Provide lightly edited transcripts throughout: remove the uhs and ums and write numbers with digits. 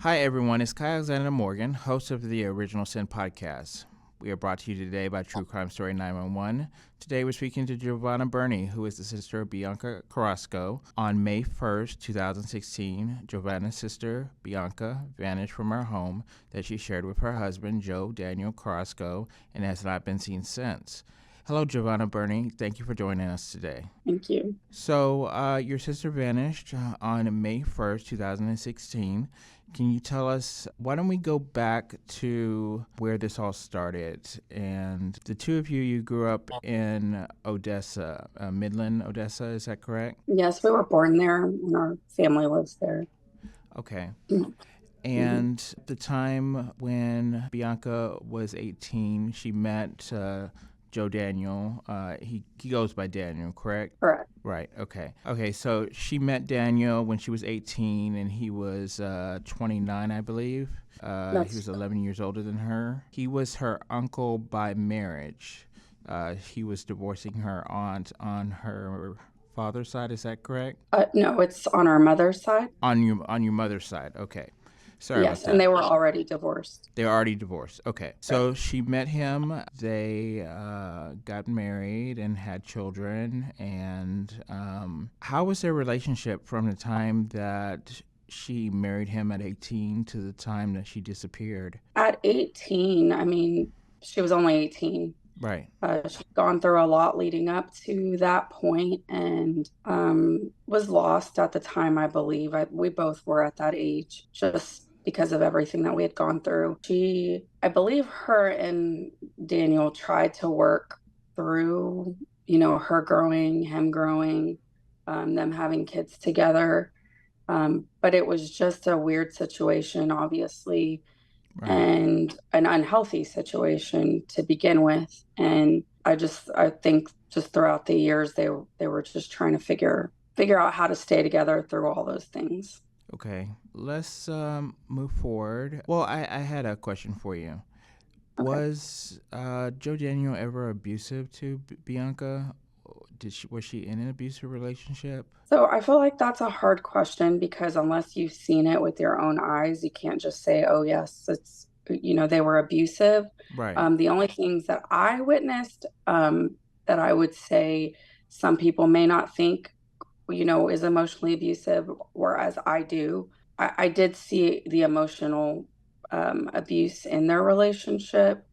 Hi, everyone. It's Kyle Alexander Morgan, host of the Original Sin podcast. We are brought to you today by True Crime Story 911. Today, we're speaking to Jovanna Burney, who is the sister of Bianca Carrasco. On May 1st, 2016, Jovanna's sister, Bianca, vanished from her home that she shared with her husband, Joe Daniel Carrasco, and has not been seen since. Hello, Jovanna Burney. Thank you for joining us today. Thank you. So, your sister vanished on May 1st, 2016. Can you tell us, why don't we go back to where this all started? And the two of you grew up in Odessa, Midland, Odessa, is that correct? Yes, we were born there and our family lives there. Okay. Mhm. And the time when Bianca was 18, she met Joe Daniel. He goes by Daniel, correct? Correct. Right. Okay. Okay. So she met Daniel when she was 18, and he was 29, I believe. He was 11 years older than her. He was her uncle by marriage. He was divorcing her aunt on her father's side. Is that correct? No, it's on our mother's side. On your mother's side. Okay. Sorry about that. Yes, and they were already divorced. They were already divorced. Okay. So she met him. They got married and had children. And how was their relationship from the time that she married him at 18 to the time that she disappeared? At 18, I mean, she was only 18. Right. She'd gone through a lot leading up to that point and was lost at the time, I believe. We both were at that age, just because of everything that we had gone through. I believe her and Daniel tried to work through, her growing, him growing, them having kids together. But it was just a weird situation, obviously. Right. And an unhealthy situation to begin with. And I think just throughout the years, they were just trying to figure out how to stay together through all those things. Okay, let's move forward. Well, I had a question for you. Okay. Was Joe Daniel ever abusive to Bianca? Was she in an abusive relationship? So I feel like that's a hard question because unless you've seen it with your own eyes, you can't just say, oh, yes, it's, they were abusive. Right. The only things that I witnessed that I would say some people may not think, is emotionally abusive, whereas I do. I did see the emotional abuse in their relationship.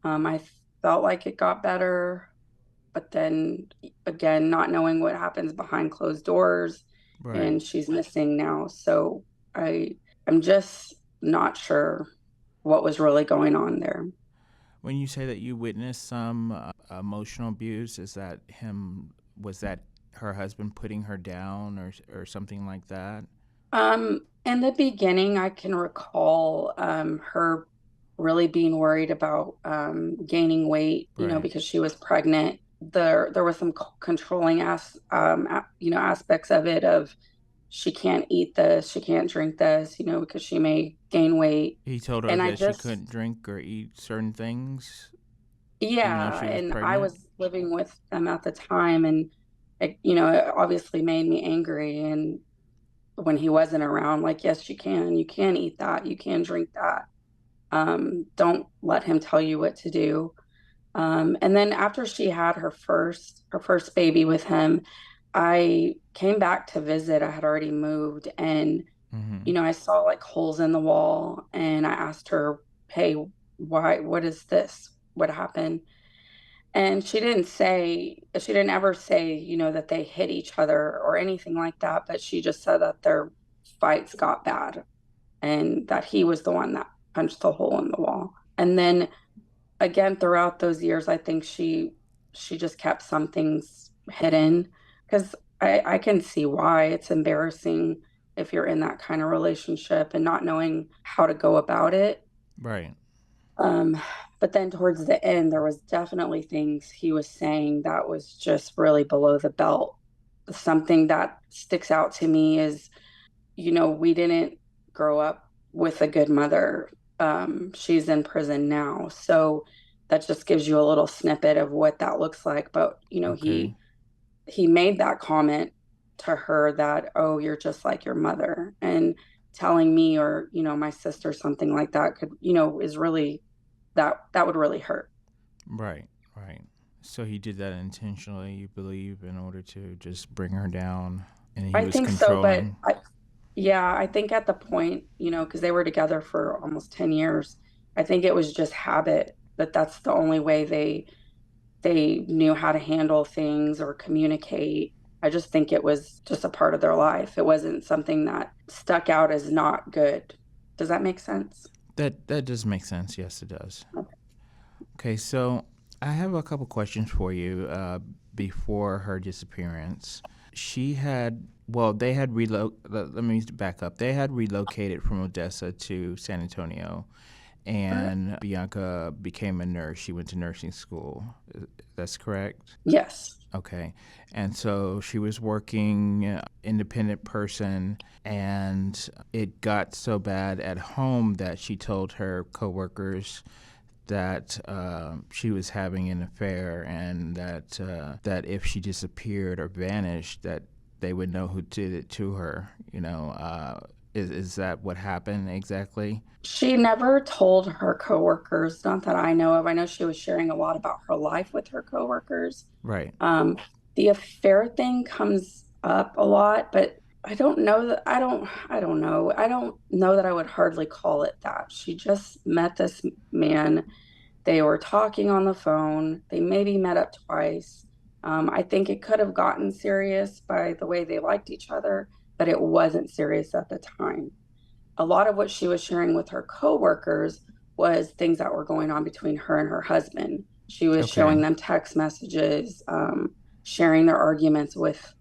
I felt like it got better. But then again, not knowing what happens behind closed doors, right. And she's missing now. So I'm just not sure what was really going on there. When you say that you witnessed some emotional abuse, was that her husband putting her down or something like that? In the beginning, I can recall her really being worried about gaining weight, right. Because she was pregnant. There were some controlling aspects of it of she can't eat this, she can't drink this, because she may gain weight. He told her that she couldn't drink or eat certain things. Yeah, and pregnant. I was living with them at the time, and it obviously made me angry. And when he wasn't around, like, yes, you can eat that, you can drink that. Don't let him tell you what to do. And then after she had her first baby with him, I came back to visit. I had already moved, and I saw like holes in the wall, and I asked her, hey, why, what is this? What happened? And she didn't ever say, that they hit each other or anything like that, but she just said that their fights got bad and that he was the one that punched the hole in the wall. And then again, throughout those years, I think she just kept some things hidden because I can see why it's embarrassing if you're in that kind of relationship and not knowing how to go about it. Right. But then towards the end, there was definitely things he was saying that was just really below the belt. Something that sticks out to me is, we didn't grow up with a good mother. She's in prison now. So that just gives you a little snippet of what that looks like. But, okay. he made that comment to her that, oh, you're just like your mother. And telling me or, my sister, something like that could, is really, that would really hurt. Right, right. So he did that intentionally, you believe, in order to just bring her down, and he I was think so, but controlling. I think at the point, because they were together for almost 10 years, I think it was just habit that that's the only way they knew how to handle things or communicate. I just think it was just a part of their life. It wasn't something that stuck out as not good. Does that make sense? That does make sense. Yes, it does. Okay. Okay, so I have a couple questions for you. Before her disappearance, she had they had let me back up. They had relocated from Odessa to San Antonio, and Bianca became a nurse. She went to nursing school. That's correct? Yes. Okay. And so she was working independent person, and it got so bad at home that she told her coworkers that she was having an affair, and that if she disappeared or vanished, that they would know who did it to her. Is that what happened exactly? She never told her coworkers, not that I know of. I know she was sharing a lot about her life with her coworkers. Right. The affair thing comes up a lot, but I don't know that I don't know. I don't know that I would hardly call it that. She just met this man. They were talking on the phone. They maybe met up twice. I think it could have gotten serious by the way they liked each other, but it wasn't serious at the time. A lot of what she was sharing with her coworkers was things that were going on between her and her husband. She was showing them text messages, sharing their arguments with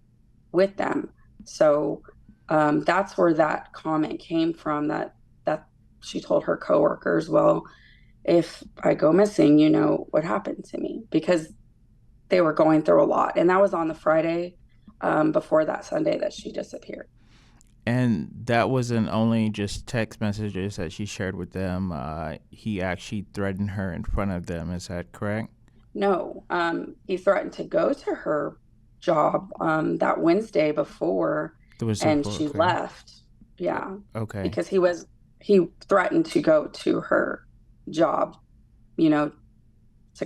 them. So that's where that comment came from. That she told her coworkers, "Well, if I go missing, you know what happened to me," because they were going through a lot, and that was on the Friday before that Sunday that she disappeared. And that wasn't only just text messages that she shared with them. He actually threatened her in front of them. Is that correct? No, he threatened to go to her job that Wednesday before, and she left. Yeah. Okay. Because he threatened to go to her job, to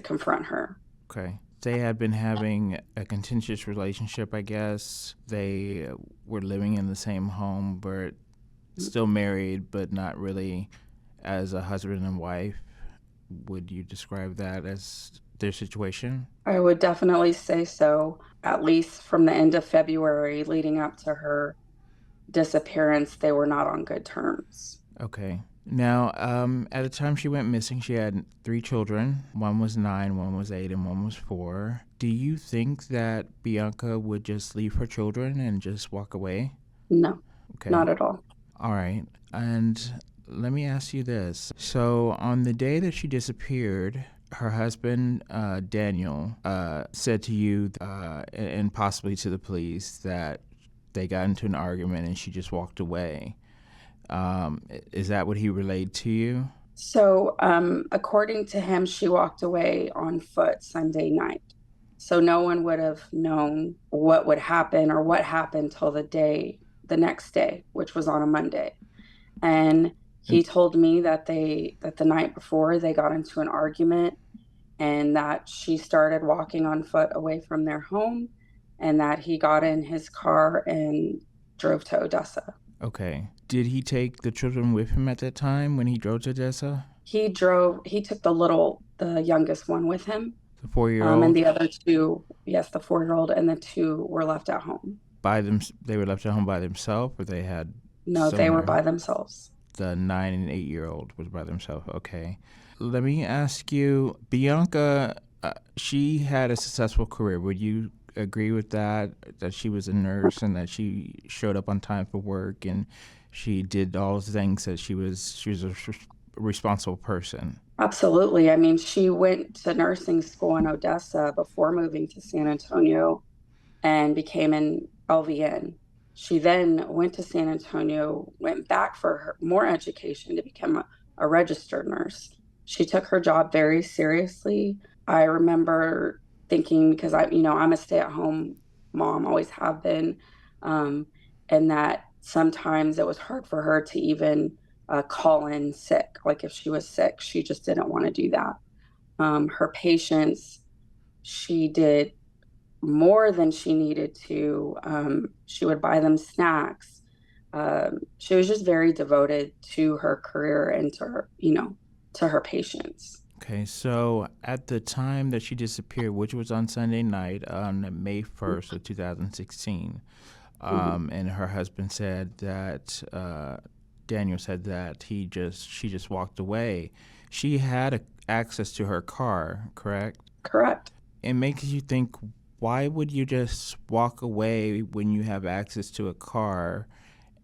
confront her. Okay. They had been having a contentious relationship, I guess. They were living in the same home, but still married, but not really as a husband and wife. Would you describe that as their situation? I would definitely say so. At least from the end of February leading up to her disappearance, they were not on good terms. Okay. Now, at the time she went missing, she had 3 children. One was 9, one was 8, and one was 4. Do you think that Bianca would just leave her children and just walk away? No, not at all. All right. And let me ask you this. So on the day that she disappeared, her husband, Daniel, said to you and possibly to the police that they got into an argument and she just walked away. Is that what he relayed to you? So, according to him, she walked away on foot Sunday night. So no one would have known what would happen or what happened till the next day, which was on a Monday. And he told me that the night before they got into an argument, and that she started walking on foot away from their home, and that he got in his car and drove to Odessa. Okay. Did he take the children with him at that time when he drove to Odessa? He took the youngest one with him. The 4-year-old? And the other 2, yes, the 4-year-old and the 2 were left at home. They were left at home by themselves, or they had... No, they were by themselves. The 9 and 8-year-old was by themselves. Okay. Let me ask you, Bianca, she had a successful career. Would you agree with that she was a nurse and that she showed up on time for work and she did all the things that she was a responsible person? Absolutely. I mean, she went to nursing school in Odessa before moving to San Antonio and became an LVN. She then went to San Antonio, went back for more education to become a registered nurse. She took her job very seriously. I remember thinking, because I'm a stay-at-home mom, always have been, and that sometimes it was hard for her to even call in sick. Like if she was sick, she just didn't want to do that. Her patients, she did more than she needed to. She would buy them snacks. She was just very devoted to her career and to her, to her patients. Okay, so at the time that she disappeared, which was on Sunday night on May 1st of 2016, and her husband said that Daniel said that she just walked away. She had access to her car, correct? Correct. It makes you think, why would you just walk away when you have access to a car?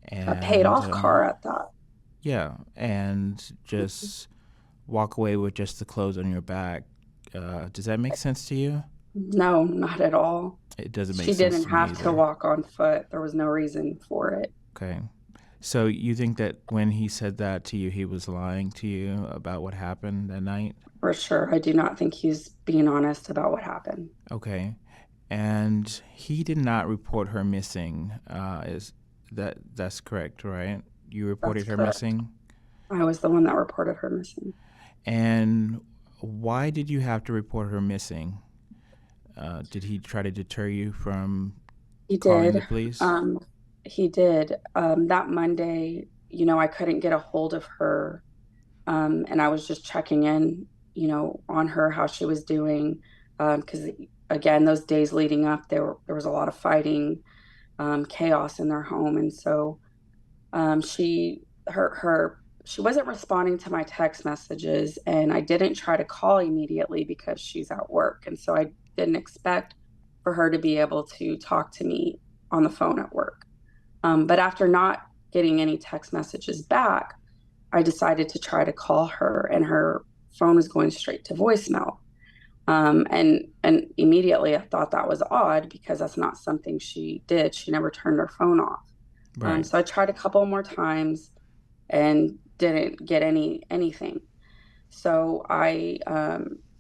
And, a paid off car at that. Yeah, and just walk away with just the clothes on your back. Does that make sense to you? No, not at all. It doesn't make sense. She sense. didn't have to walk on foot. There was no reason for it. Okay. So you think that when he said that to you, he was lying to you about what happened that night? For sure. I do not think he's being honest about what happened. Okay. And he did not report her missing. That's correct, right? You reported her missing? I was the one that reported her missing. And why did you have to report her missing? Did he try to deter you from calling the police? He did. That Monday, I couldn't get a hold of her. And I was just checking in, on her, how she was doing. Because again, those days leading up, there was a lot of fighting, chaos in their home. And so she wasn't responding to my text messages, and I didn't try to call immediately because she's at work. And so I didn't expect for her to be able to talk to me on the phone at work. But after not getting any text messages back, I decided to try to call her, and her phone was going straight to voicemail. And immediately I thought that was odd because that's not something she did. She never turned her phone off. Right. So I tried a couple more times and didn't get anything. So I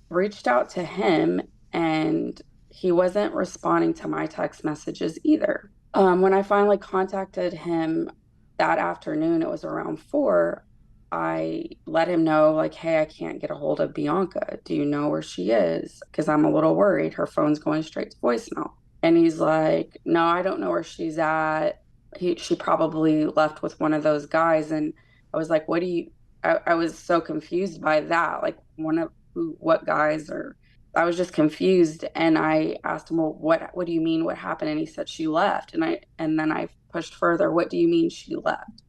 reached out to him, and he wasn't responding to my text messages either. When I finally contacted him that afternoon, it was around 4, I let him know, like, hey, I can't get a hold of Bianca. Do you know where she is? Because I'm a little worried. Her phone's going straight to voicemail. And he's like, no, I don't know where she's at. She probably left with one of those guys. And I was like, I was so confused by that. Like, what guys? Or I was just confused. And I asked him, well, what do you mean? What happened? And he said, she left. And then I pushed further. What do you mean she left?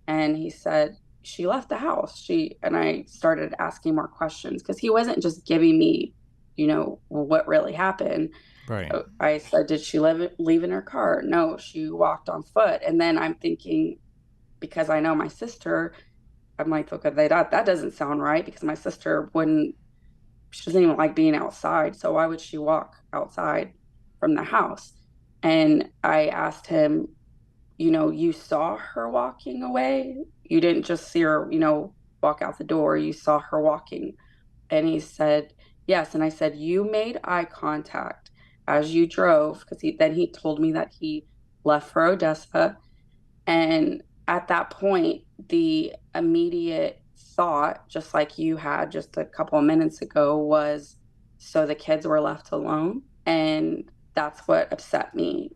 And he said, she left the house. And I started asking more questions because he wasn't just giving me, what really happened. Right. I said, did she leave in her car? No, she walked on foot. And then I'm thinking, because I know my sister, I'm like, okay, that doesn't sound right, because my sister she doesn't even like being outside. So why would she walk outside from the house? And I asked him, you saw her walking away? You didn't just see her, walk out the door. You saw her walking. And he said, yes. And I said, you made eye contact as you drove, because then he told me that he left for Odessa. And at that point, the immediate thought, just like you had just a couple of minutes ago, was, so the kids were left alone. And that's what upset me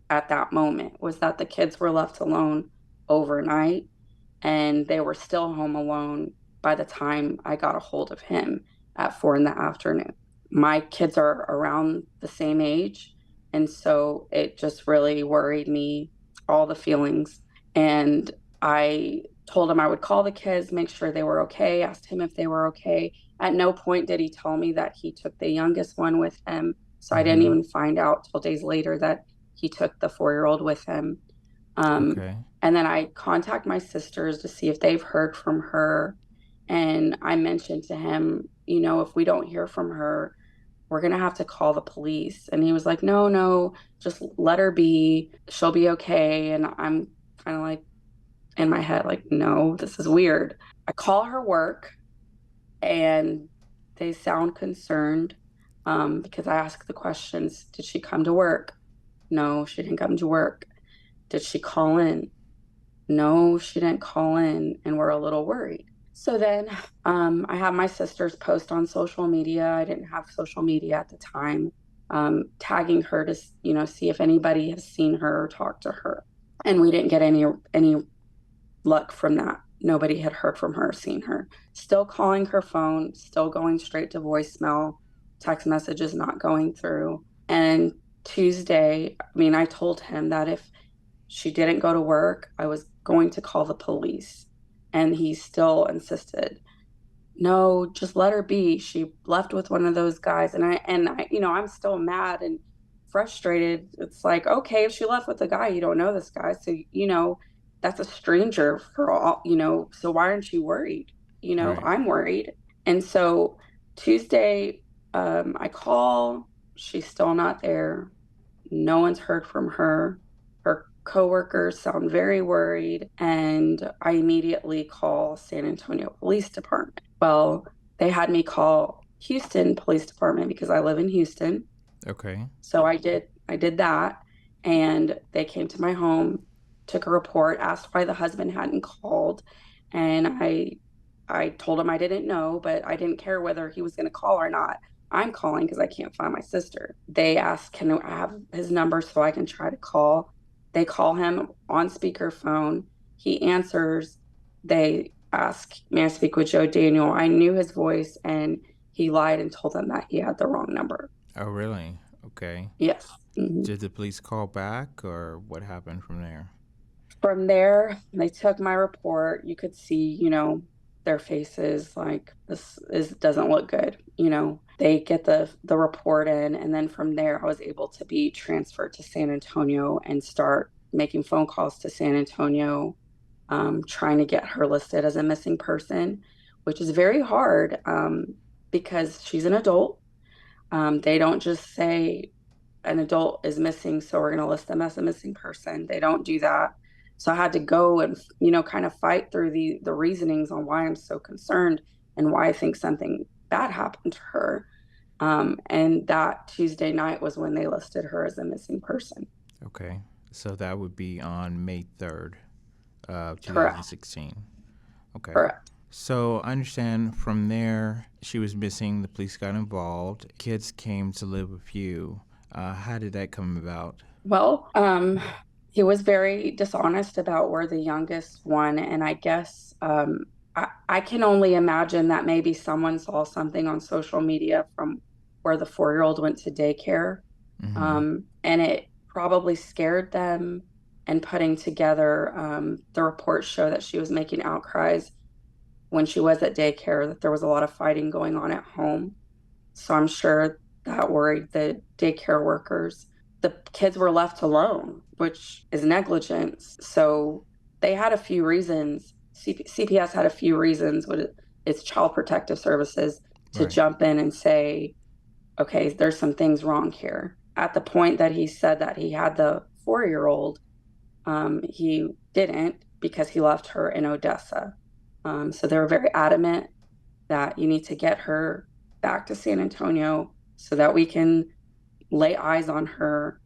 at that moment, was that the kids were left alone overnight, and they were still home alone by the time I got a hold of him at 4 p.m. My kids are around the same age, and so it just really worried me, all the feelings. And I told him I would call the kids, make sure they were okay, asked him if they were okay. At no point did he tell me that he took the youngest one with him, so I didn't even find out till days later that he took the 4-year-old with him. Okay. And then I contact my sisters to see if they've heard from her. And I mentioned to him, if we don't hear from her, we're going to have to call the police. And he was like, no, just let her be. She'll be okay. And I'm kind of like, in my head, like, no, this is weird. I call her work, and they sound concerned because I ask the questions. Did she come to work? No, she didn't come to work. Did she call in? No, she didn't call in, and we're a little worried. So then I have my sisters post on social media. I didn't have social media at the time, tagging her to, see if anybody has seen her or talked to her. And we didn't get any luck from that. Nobody had heard from her, seen her. Still calling her phone, still going straight to voicemail, text messages not going through. And Tuesday, I told him that if she didn't go to work, I was going to call the police. And he still insisted, no, just let her be. She left with one of those guys. I'm still mad and frustrated. It's like, okay, if she left with a guy, you don't know this guy. So, that's a stranger for all, so why aren't you worried? Right. I'm worried. And so Tuesday, I call, she's still not there. No one's heard from her. Her coworkers sound very worried, and I immediately call San Antonio Police Department. Well, they had me call Houston Police Department because I live in Houston. Okay. So I did that, and they came to my home, took a report, asked why the husband hadn't called, and I told him I didn't know, but I didn't care whether he was going to call or not. I'm calling because I can't find my sister. They asked, can I have his number so I can try to call? They call him on speakerphone. He answers. They ask, may I speak with Joe Daniel? I knew his voice, and he lied and told them that he had the wrong number. Oh, really? Okay. Yes. Mm-hmm. Did the police call back, or what happened from there? From there, they took my report. You could see, their faces like doesn't look good. They get the report in, and then from there, I was able to be transferred to San Antonio and start making phone calls to San Antonio, trying to get her listed as a missing person, which is very hard, because she's an adult. They don't just say an adult is missing, so we're going to list them as a missing person. They don't do that. So I had to go and, kind of fight through the reasonings on why I'm so concerned and why I think something bad happened to her. And that Tuesday night was when they listed her as a missing person. Okay. So that would be on May 3rd, 2016. Correct. Okay. Correct. So I understand from there, she was missing, the police got involved, kids came to live with you. How did that come about? Well, he was very dishonest about where the youngest one, and I guess I can only imagine that maybe someone saw something on social media from where the 4-year-old went to daycare, and it probably scared them. And putting together, the reports show that she was making outcries when she was at daycare, that there was a lot of fighting going on at home. So I'm sure that worried the daycare workers. The kids were left alone, which is negligence. So they had a few reasons. CPS had a few reasons, with its Child Protective Services, to jump in and say, okay, there's some things wrong here. At the point that he said that he had the 4-year-old, he didn't, because he left her in Odessa. So they were very adamant that you need to get her back to San Antonio so that we can lay eyes on her,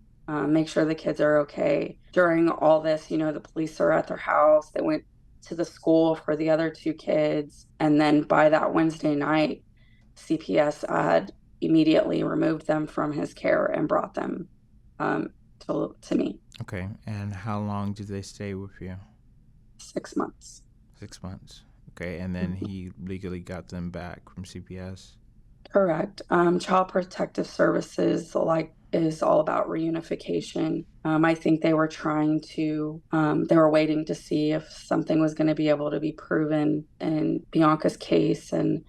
make sure the kids are okay. During all this, the police are at their house. They went to the school for the other 2 kids. And then by that Wednesday night, CPS had immediately removed them from his care and brought them to me. Okay. And how long did they stay with you? 6 months. 6 months. Okay. And then he legally got them back from CPS? Correct. Child Protective Services is all about reunification. I think they were they were waiting to see if something was going to be able to be proven in Bianca's case, and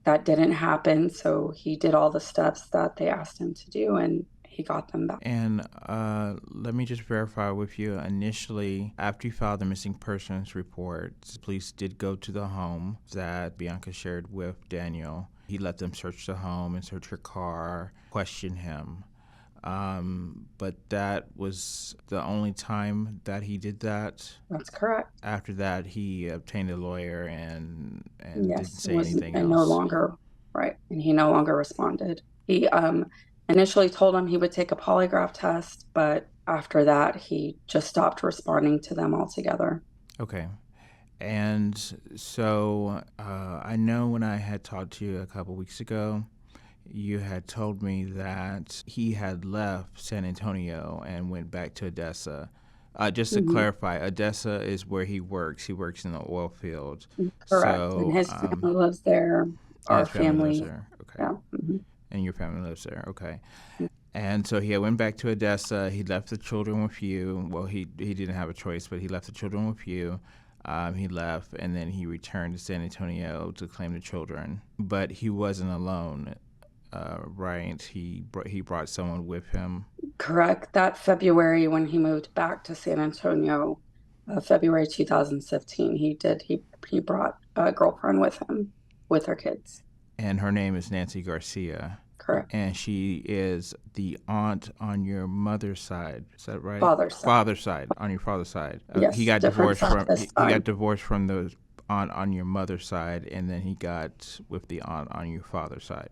that didn't happen. So he did all the steps that they asked him to do, and he got them back. And let me just verify with you. Initially, after you filed the missing persons report, the police did go to the home that Bianca shared with Daniel. He let them search the home and search her car, question him. But that was the only time that he did that? That's correct. After that, he obtained a lawyer and yes, didn't say anything else? No longer, right. And he no longer responded. He initially told him he would take a polygraph test, but after that, he just stopped responding to them altogether. Okay. And so I know when I had talked to you a couple weeks ago, you had told me that he had left San Antonio and went back to Odessa. Just to Mm-hmm. clarify, Odessa is where he works. He works in the oil field. Correct. And So, his family lives there. and Our his family lives family, there. Okay. yeah. Mm-hmm. And your family lives there. Okay. And so he had went back to Odessa. He left the children with you. Well, he didn't have a choice, but he left the children with you. He left, and then he returned to San Antonio to claim the children. But he wasn't alone, right? He brought someone with him. Correct. That February when he moved back to San Antonio, February 2015, he brought a girlfriend with him with her kids. And her name is Nancy Garcia. Correct. And she is the aunt on your mother's side. Is that right? Father's side. Father's side, on your father's side. Yes. He got Different divorced side from this he got time. divorced from the aunt on your mother's side, and then he got with the aunt on your father's side.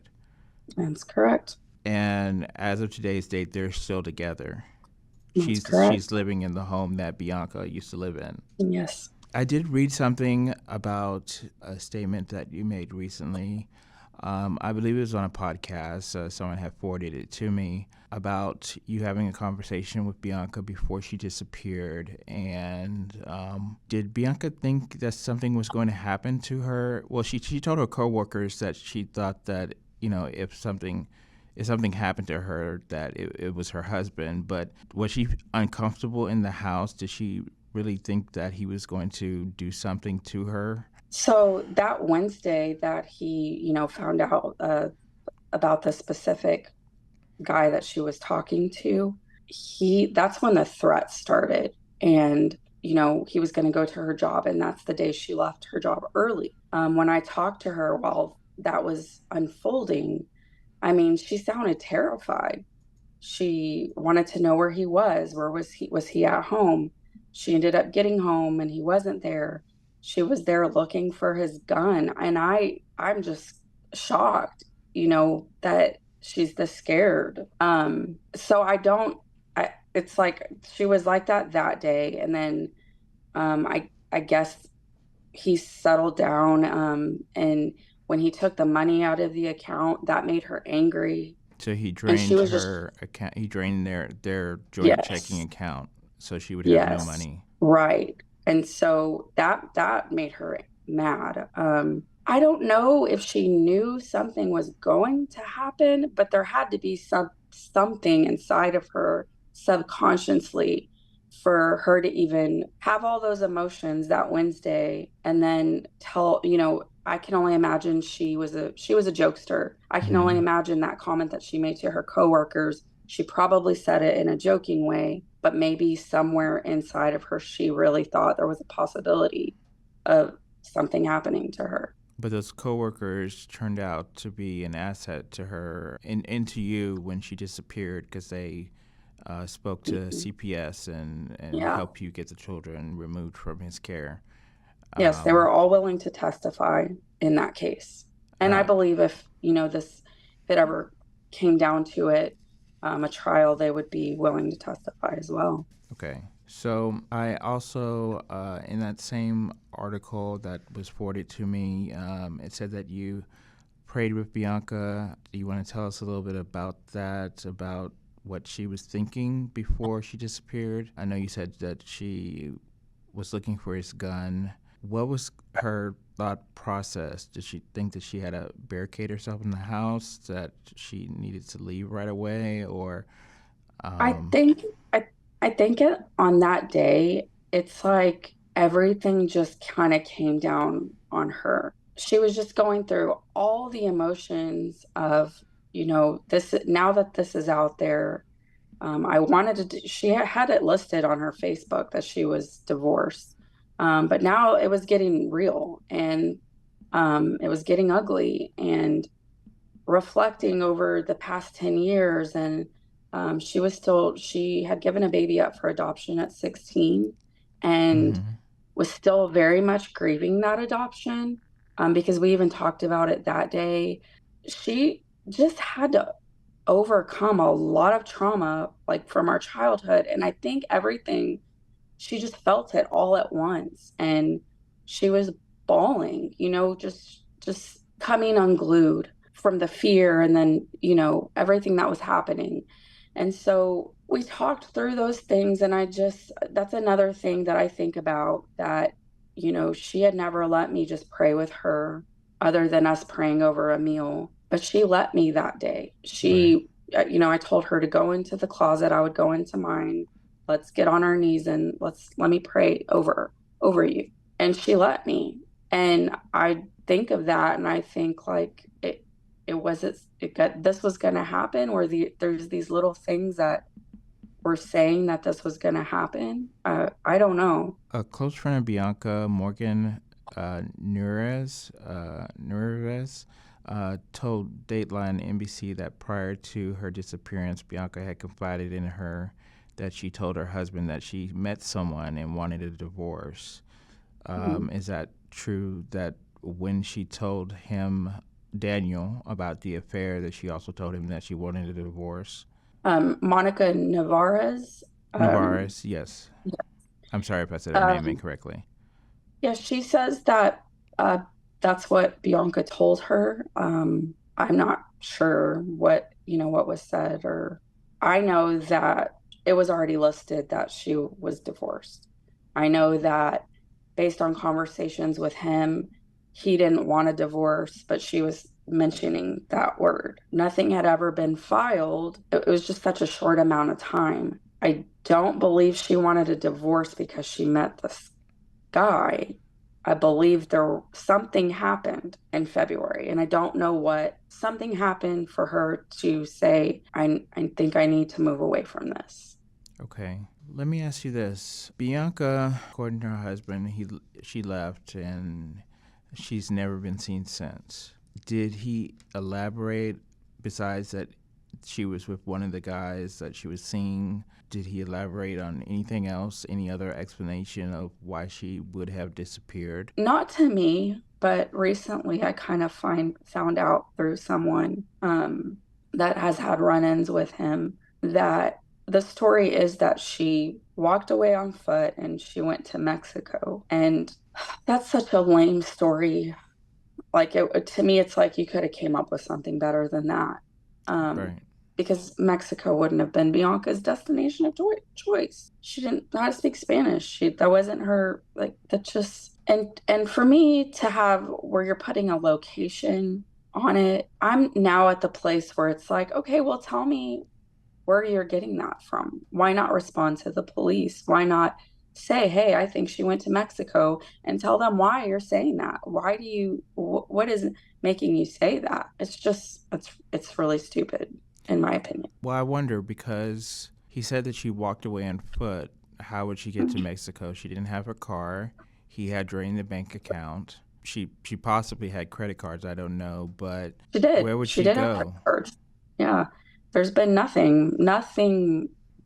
That's correct. And as of today's date, they're still together. That's correct. She's living in the home that Bianca used to live in. Yes. I did read something about a statement that you made recently. I believe it was on a podcast. Someone had forwarded it to me about you having a conversation with Bianca before she disappeared. And did Bianca think that something was going to happen to her? Well, she told her coworkers that she thought that, you know, if something happened to her, that it was her husband. But was she uncomfortable in the house? Did she really think that he was going to do something to her? So that Wednesday that he, found out about the specific guy that she was talking to, that's when the threat started. And, he was going to go to her job. And that's the day she left her job early. When I talked to her while that was unfolding, I mean, she sounded terrified. She wanted to know where he was. Where was he? Was he at home? She ended up getting home and he wasn't there. She was there looking for his gun. And I'm just shocked, that she's this scared. So it's like she was like that day. And then I guess he settled down. And when he took the money out of the account, that made her angry. So he And she drained was just, her account. He drained their joint checking yes, account, so she would have no yes, money. right. And so that made her mad. I don't know if she knew something was going to happen, but there had to be something inside of her subconsciously for her to even have all those emotions that Wednesday and then I can only imagine she was a jokester. I can only Mm-hmm. imagine that comment that she made to her coworkers. She probably said it in a joking way, but maybe somewhere inside of her she really thought there was a possibility of something happening to her. But those coworkers turned out to be an asset to her and to you when she disappeared because they spoke to Mm-hmm. CPS and Yeah. helped you get the children removed from his care. Yes, they Um, were all willing to testify in that case. And I uh, believe if, if it ever came down to it, a trial, they would be willing to testify as well. okay. So I also, in that same article that was forwarded to me, it said that you prayed with Bianca. Do you want to tell us a little bit about that, about what she was thinking before she disappeared? I know you said that she was looking for his gun. What was her thought process? Did she think that she had to barricade herself in the house, that she needed to leave right away, or I um, think I think on that day, it's like everything just kind of came down on her. She was just going through all the emotions of, this now that this is out there. I wanted to, she had it listed on her Facebook that she was divorced. But now it was getting real and it was getting ugly. And reflecting over the past 10 years and she had given a baby up for adoption at 16 and mhm. was still very much grieving that adoption, because we even talked about it that day. She just had to overcome a lot of trauma like from our childhood, and I think everything she just felt it all at once. And she was bawling, just coming unglued from the fear and then, everything that was happening. And so we talked through those things. And that's another thing that I think about, that, she had never let me just pray with her other than us praying over a meal. But she let me that day. I told her to go into the closet. I would go into mine. Let's get on our knees and let me pray over you. And she let me. And I think of that and I think like this was going to happen, or there's these little things that were saying that this was going to happen. I don't know. A close friend of Bianca, Morgan Nurez, told Dateline NBC that prior to her disappearance, Bianca had confided in her that she told her husband that she met someone and wanted a divorce. Is that true, that when she told him, Daniel, about the affair, that she also told him that she wanted a divorce? Monica Navarez. Yes. I'm sorry if I said her name incorrectly. Yeah, she says that that's what Bianca told her. I'm not sure what was said, or I know that it was already listed that she was divorced. I know that based on conversations with him, he didn't want a divorce, but she was mentioning that word. Nothing had ever been filed. It was just such a short amount of time. I don't believe she wanted a divorce because she met this guy. I believe something happened in February, and I don't know what. Something happened for her to say, I think I need to move away from this. Okay. Let me ask you this. Bianca, according to her husband, she left and she's never been seen since. Did he elaborate, besides that she was with one of the guys that she was seeing? Did he elaborate on anything else, any other explanation of why she would have disappeared? Not to me, but recently I kind of found out through someone that has had run-ins with him that the story is that she walked away on foot and she went to Mexico. And that's such a lame story. Like to me, it's like you could have came up with something better than that. Right. Because Mexico wouldn't have been Bianca's destination of choice. She didn't know how to speak Spanish. That wasn't her, like, that just, and for me to have where you're putting a location on it, I'm now at the place where it's like, okay, well, tell me where you're getting that from. Why not respond to the police? Why not say, hey, I think she went to Mexico, and tell them why you're saying that? Why do you, what is making you say that? It's really stupid, in my opinion. Well, I wonder, because he said that she walked away on foot. How would she get to Mexico? She didn't have her car. He had drained the bank account. She possibly had credit cards. I don't know, but she did. Where would she did go? Have credit cards. Yeah, there's been nothing.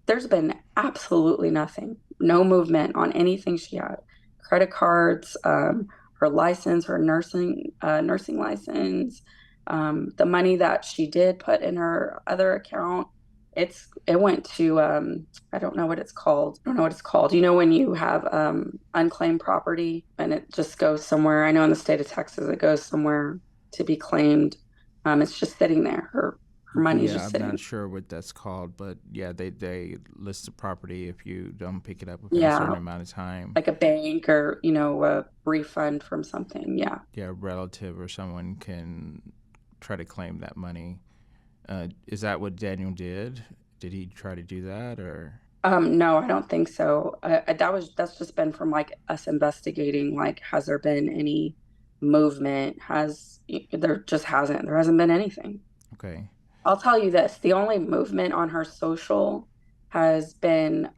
There's been absolutely nothing. No movement on anything she had. Credit cards, her license, her nursing license, the money that she did put in her other account. It went to I don't know what it's called. You know, when you have unclaimed property and it just goes somewhere. I know in the state of Texas it goes somewhere to be claimed. It's just sitting there. Her money's just sitting. I'm not sure what that's called, but yeah, they list the property if you don't pick it up within a certain amount of time. Like a bank or, a refund from something. Yeah. Yeah, a relative or someone can try to claim that money. Is that what Daniel did? Did he try to do that, or? No, I don't think so. That's just been from like us investigating. Like, has there been any movement? There hasn't been anything. Okay. I'll tell you this: the only movement on her social has been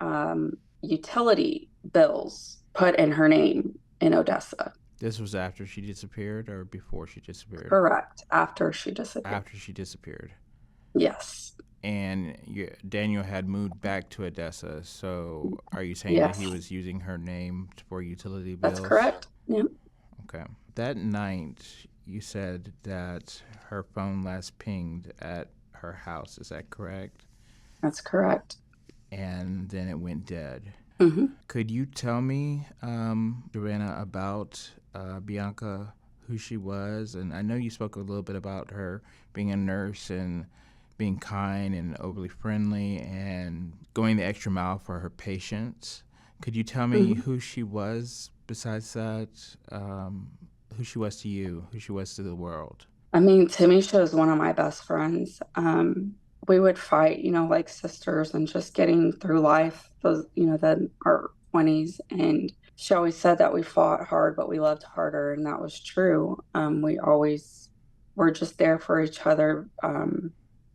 utility bills put in her name in Odessa. This was after she disappeared or before she disappeared? Correct. After she disappeared. After she disappeared. Yes. And Daniel had moved back to Odessa. So are you saying that he was using her name for utility bills? That's correct. Yeah. Okay. That night, you said that her phone last pinged at her house. Is that correct? That's correct. And then it went dead. Mm-hmm. Could you tell me, Jovanna, about Bianca, who she was? And I know you spoke a little bit about her being a nurse and being kind and overly friendly and going the extra mile for her patients. Could you tell me who she was besides that? Who she was to you, who she was to the world? I mean, Tamisha is one of my best friends. We would fight, like sisters and just getting through life, our 20s. And she always said that we fought hard, but we loved harder. And that was true. We always were just there for each other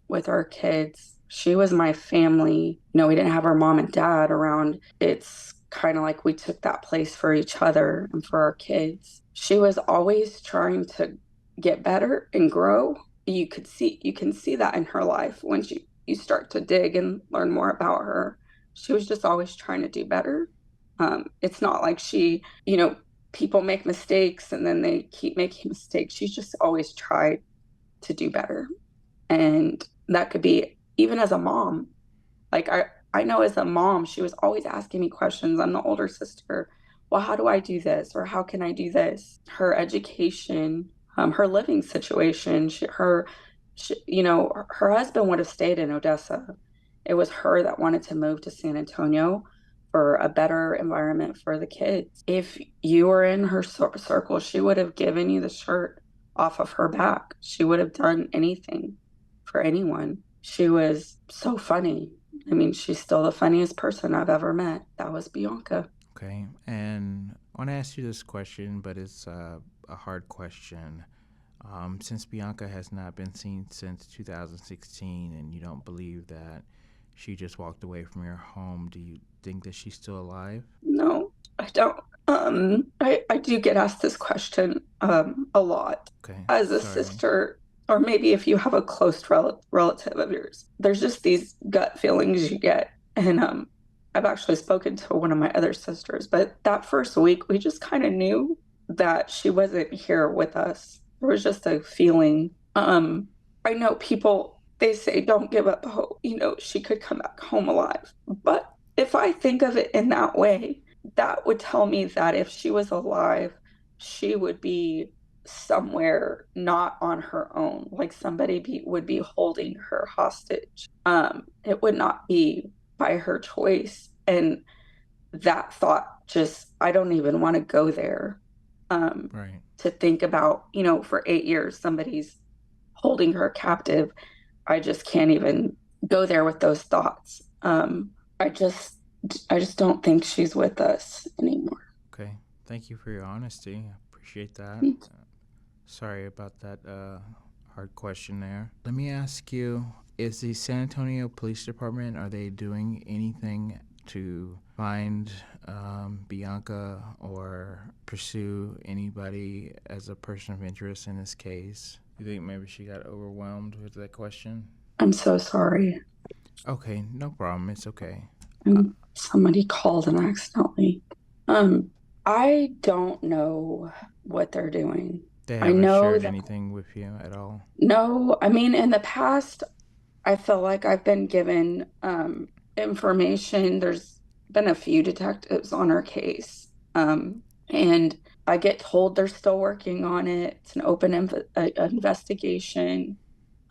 with our kids. She was my family. We didn't have our mom and dad around. It's kind of like we took that place for each other and for our kids. She was always trying to get better and grow. You can see that in her life when you start to dig and learn more about her. She was just always trying to do better. It's not like people make mistakes and then they keep making mistakes. She's just always tried to do better. And that could be even as a mom. Like I know as a mom, she was always asking me questions. I'm the older sister. Well, how do I do this? Or how can I do this? Her education, her living situation, her husband would have stayed in Odessa. It was her that wanted to move to San Antonio for a better environment for the kids. If you were in her circle, she would have given you the shirt off of her back. She would have done anything for anyone. She was so funny. I mean, she's still the funniest person I've ever met. That was Bianca. Okay, and I want to ask you this question, but it's a hard question. Since Bianca has not been seen since 2016 and you don't believe that she just walked away from your home, do you think that she's still alive? No, I don't. I do get asked this question a lot. Okay. As a sister, or maybe if you have a close relative of yours, there's just these gut feelings you get. And I've actually spoken to one of my other sisters, but that first week, we just kind of knew that she wasn't here with us. There was just a feeling. I know people, they say, don't give up hope. She could come back home alive. But if I think of it in that way, that would tell me that if she was alive, she would be somewhere not on her own, like somebody would be holding her hostage. It would not be by her choice. And that thought I don't even want to go there. Right. To think about, for 8 years, somebody's holding her captive. I just can't even go there with those thoughts. I just don't think she's with us anymore. Okay. Thank you for your honesty. I appreciate that. Sorry about that hard question there. Let me ask you, is the San Antonio Police Department, are they doing anything to find Bianca or pursue anybody as a person of interest in this case? You think maybe she got overwhelmed with that question? I'm so sorry. Okay, no problem. It's okay. Somebody called and accidentally. I don't know what they're doing. They haven't shared anything with you at all? No, I mean, in the past, I feel like I've been given information. There's been a few detectives on our case. And I get told they're still working on it. It's an open investigation.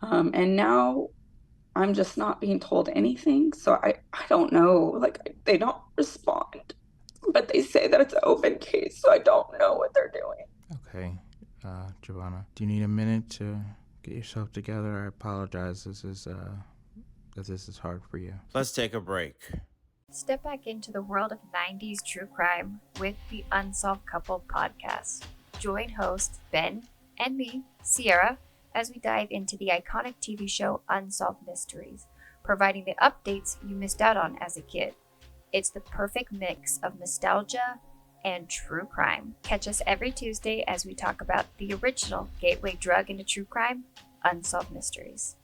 And now I'm just not being told anything. So I don't know. Like, they don't respond. But they say that it's an open case, so I don't know what they're doing. Okay. Jovanna, do you need a minute to get yourself together? I apologize. This is hard for you. Let's take a break. Step back into the world of 90s true crime with the Unsolved Couple podcast. Join hosts Ben and me, Sierra, as we dive into the iconic TV show Unsolved Mysteries, providing the updates you missed out on as a kid. It's the perfect mix of nostalgia and true crime. Catch us every Tuesday as we talk about the original gateway drug into true crime, Unsolved Mysteries.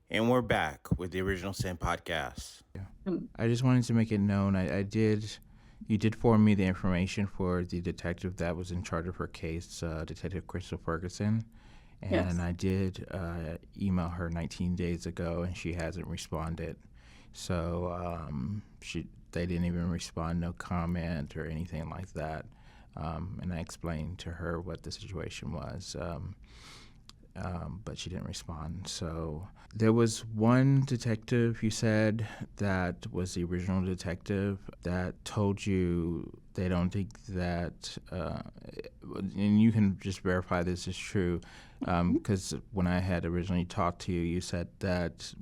And we're back with the Original Sin podcast. Yeah. I just wanted to make it known, you did forward me the information for the detective that was in charge of her case, Detective Crystal Ferguson. And yes. I did email her 19 days ago, and she hasn't responded. So they didn't even respond, no comment or anything like that. And I explained to her what the situation was, but she didn't respond. So there was one detective, you said, that was the original detective that told you they don't think that, and you can just verify this is true, because when I had originally talked to you, you said that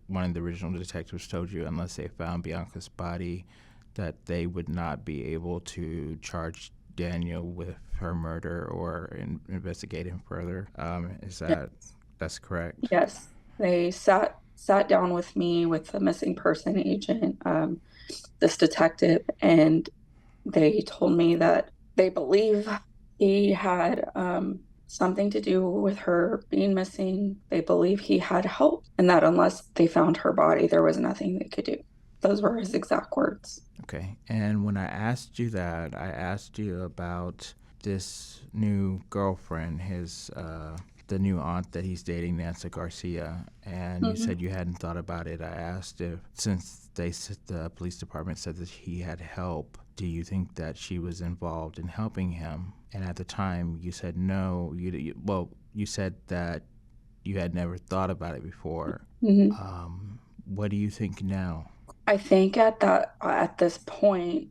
one of the original detectives told you unless they found Bianca's body, that they would not be able to charge Daniel with her murder or investigate him further. That's correct? Yes. They sat down with me, with the missing person agent, this detective, and they told me that they believe he had something to do with her being missing. They believe he had help, and that unless they found her body, there was nothing they could do. Those were his exact words. Okay. And when I asked you that, I asked you about this new girlfriend, the new aunt that he's dating, Nancy Garcia, and you said you hadn't thought about it. I asked if, since the police department said that he had help, do you think that she was involved in helping him? And at the time, you said no. You said that you had never thought about it before. What do you think now? I think at this point,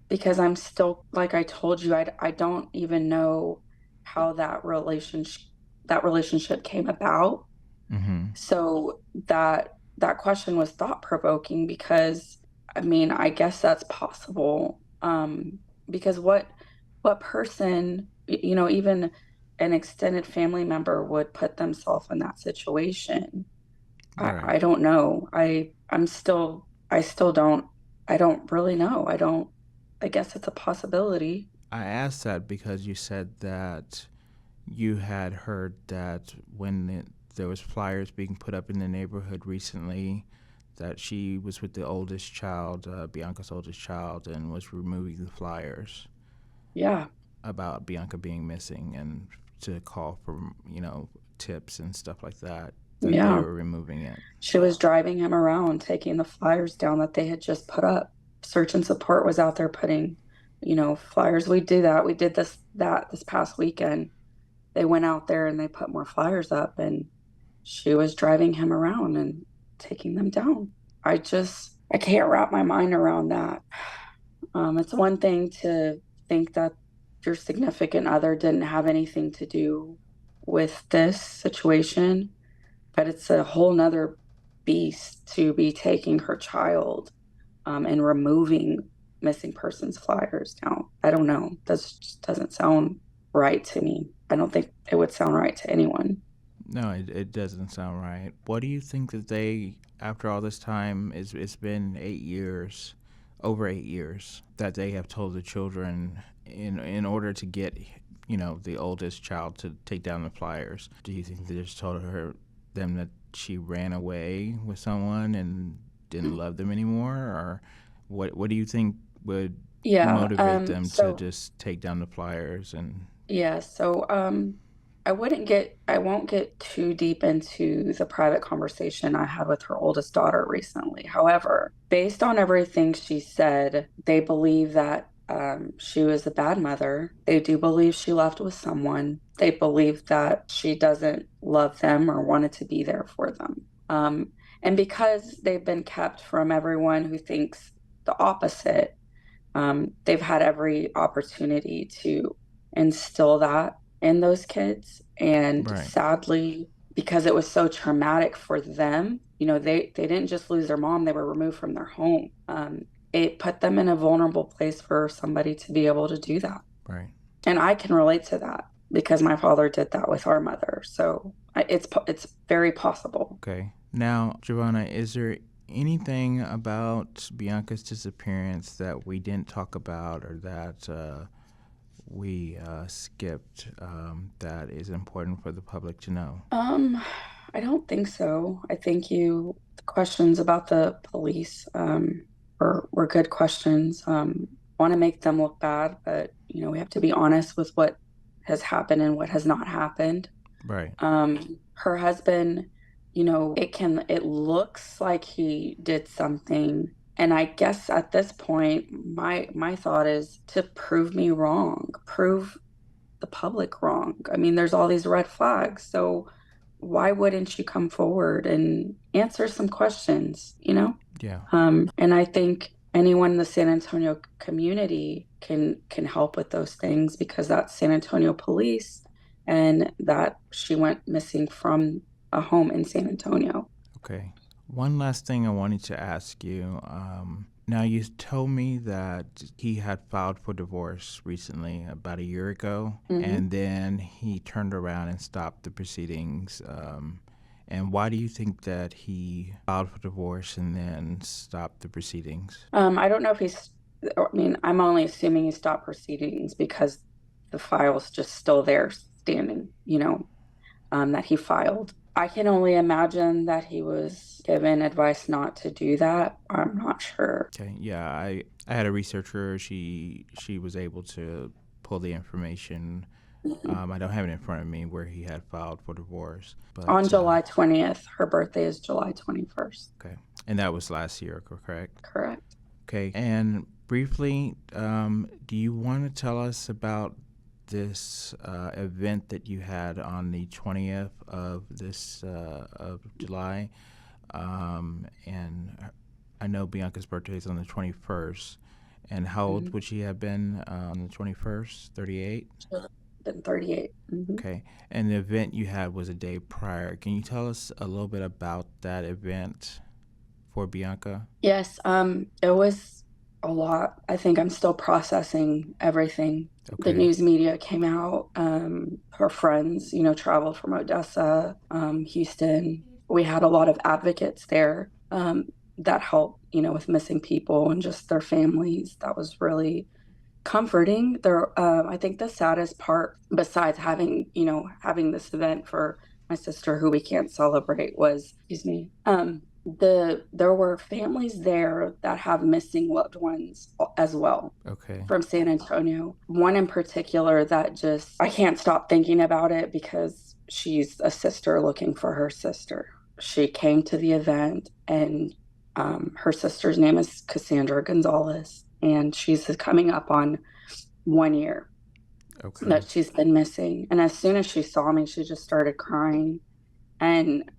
because I'm still, like I told you, I don't even know how that relationship came about. So that question was thought provoking, because I mean, I guess that's possible. Because what person, even an extended family member would put themselves in that situation? Right. I don't know. I don't really know. I guess it's a possibility. I asked that because you said that you had heard that when there was flyers being put up in the neighborhood recently, that she was with the oldest child, Bianca's oldest child, and was removing the flyers. Yeah. About Bianca being missing, and to call for, tips and stuff like that. That they were removing it. She was driving him around, taking the flyers down that they had just put up. Search and Support was out there putting, flyers. We do that. We did this past weekend. They went out there and they put more flyers up, and she was driving him around and taking them down. I can't wrap my mind around that. It's one thing to think that your significant other didn't have anything to do with this situation, but it's a whole nother beast to be taking her child and removing missing persons flyers. Now, I don't know. That just doesn't sound right to me. I don't think it would sound right to anyone. No, it doesn't sound right. What do you think that they, after all this time, it's been 8 years, over 8 years, that they have told the children in order to get, the oldest child to take down the flyers? Do you think they just told them that she ran away with someone and didn't love them anymore? Or what do you think would motivate them to just take down the flyers? And so I won't get too deep into the private conversation I had with her oldest daughter recently. However, based on everything she said, they believe that she was a bad mother. They do believe she left with someone. They believe that she doesn't love them or wanted to be there for them. And because they've been kept from everyone who thinks the opposite, they've had every opportunity to instill that in those kids. And sadly, because it was so traumatic for them, they didn't just lose their mom, they were removed from their home. It put them in a vulnerable place for somebody to be able to do that. Right. And I can relate to that because my father did that with our mother. So it's very possible. Okay. Now, Jovanna, is there anything about Bianca's disappearance that we didn't talk about or that we skipped that is important for the public to know? I don't think so. I think the questions about the police were good questions. Want to make them look bad, but we have to be honest with what has happened and what has not happened. Right. Her husband, it looks like he did something And I guess at this point, my thought is to prove me wrong, prove the public wrong. I mean, there's all these red flags. So why wouldn't you come forward and answer some questions, Yeah. And I think anyone in the San Antonio community can help with those things, because that's San Antonio police, and that she went missing from a home in San Antonio. Okay. One last thing I wanted to ask you. Now, you told me that he had filed for divorce recently, about a year ago, and then he turned around and stopped the proceedings. And why do you think that he filed for divorce and then stopped the proceedings? I don't know if I'm only assuming he stopped proceedings because the file's just still there standing, that he filed. I can only imagine that he was given advice not to do that. I'm not sure. Okay, yeah, I had a researcher. She was able to pull the information. I don't have it in front of me where he had filed for divorce. But, on July 20th. Her birthday is July 21st. Okay, and that was last year, correct? Correct. Okay, and briefly, do you want to tell us about this event that you had on the 20th of this of July? And I know Bianca's birthday is on the 21st. And how old would she have been on the 21st? 38? Been 38. Okay. And the event you had was a day prior. Can you tell us a little bit about that event for Bianca? Yes. It was a lot. I think I'm still processing everything. Okay. The news media came out. Her friends, traveled from Odessa, Houston. We had a lot of advocates there that help, with missing people and just their families. That was really comforting. I think the saddest part, besides having this event for my sister who we can't celebrate, was, there were families there that have missing loved ones as well. Okay. From San Antonio. One in particular that I can't stop thinking about it, because she's a sister looking for her sister. She came to the event, and her sister's name is Cassandra Gonzalez, and she's coming up on 1 year that she's been missing. And as soon as she saw me, she just started crying. And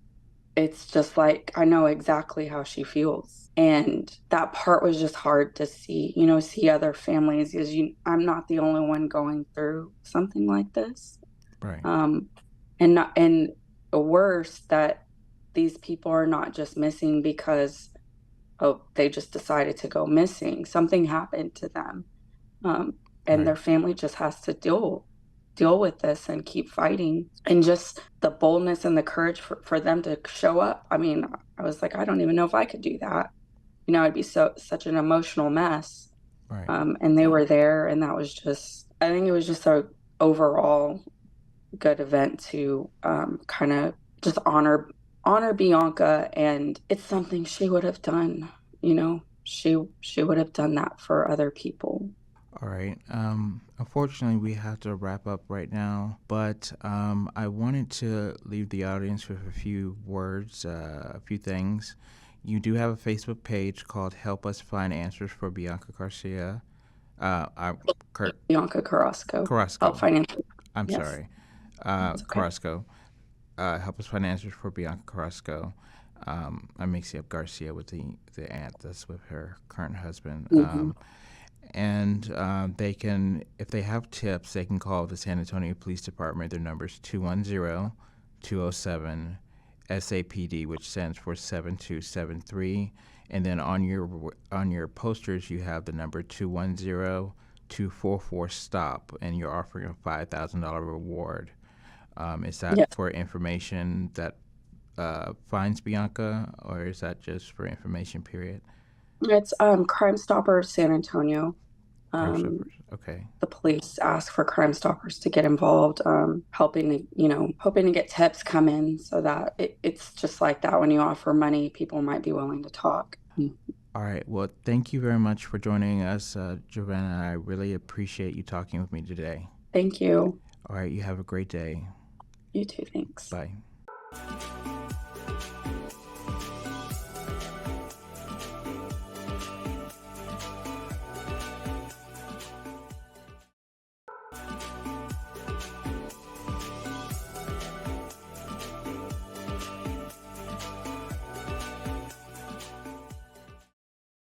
it's just like, I know exactly how she feels. And that part was just hard to see, see other families, because I'm not the only one going through something like this. Right. And worse, that these people are not just missing because they just decided to go missing. Something happened to them. And their family just has to deal with this and keep fighting. And just the boldness and the courage for them to show up. I mean, I was like, I don't even know if I could do that. It'd be such an emotional mess. Right. And they were there, and that was I think it was just a overall good event to kind of just honor Bianca. And it's something she would have done, she would have done that for other people. All right. Unfortunately, we have to wrap up right now, but I wanted to leave the audience with a few words, a few things. You do have a Facebook page called Help Us Find Answers for Bianca Garcia. Bianca Carrasco. Carrasco. I'm yes. Sorry. Okay. Carrasco. Help Us Find Answers for Bianca Carrasco. I mix up Garcia with the aunt that's with her current husband. And they can, if they have tips, they can call the San Antonio Police Department. Their number is 210-207-SAPD, which stands for 7273. And then on your posters, you have the number 210-244-STOP, and you're offering a $5,000 reward. Is that for information that finds Bianca, or is that just for information, period? It's Crime Stoppers San Antonio. Crime Stoppers. Okay. The police ask for Crime Stoppers to get involved, hoping to get tips come in, so that it's just like that. When you offer money, people might be willing to talk. All right. Well, thank you very much for joining us, Jovanna. I really appreciate you talking with me today. Thank you. All right. You have a great day. You too. Thanks. Bye.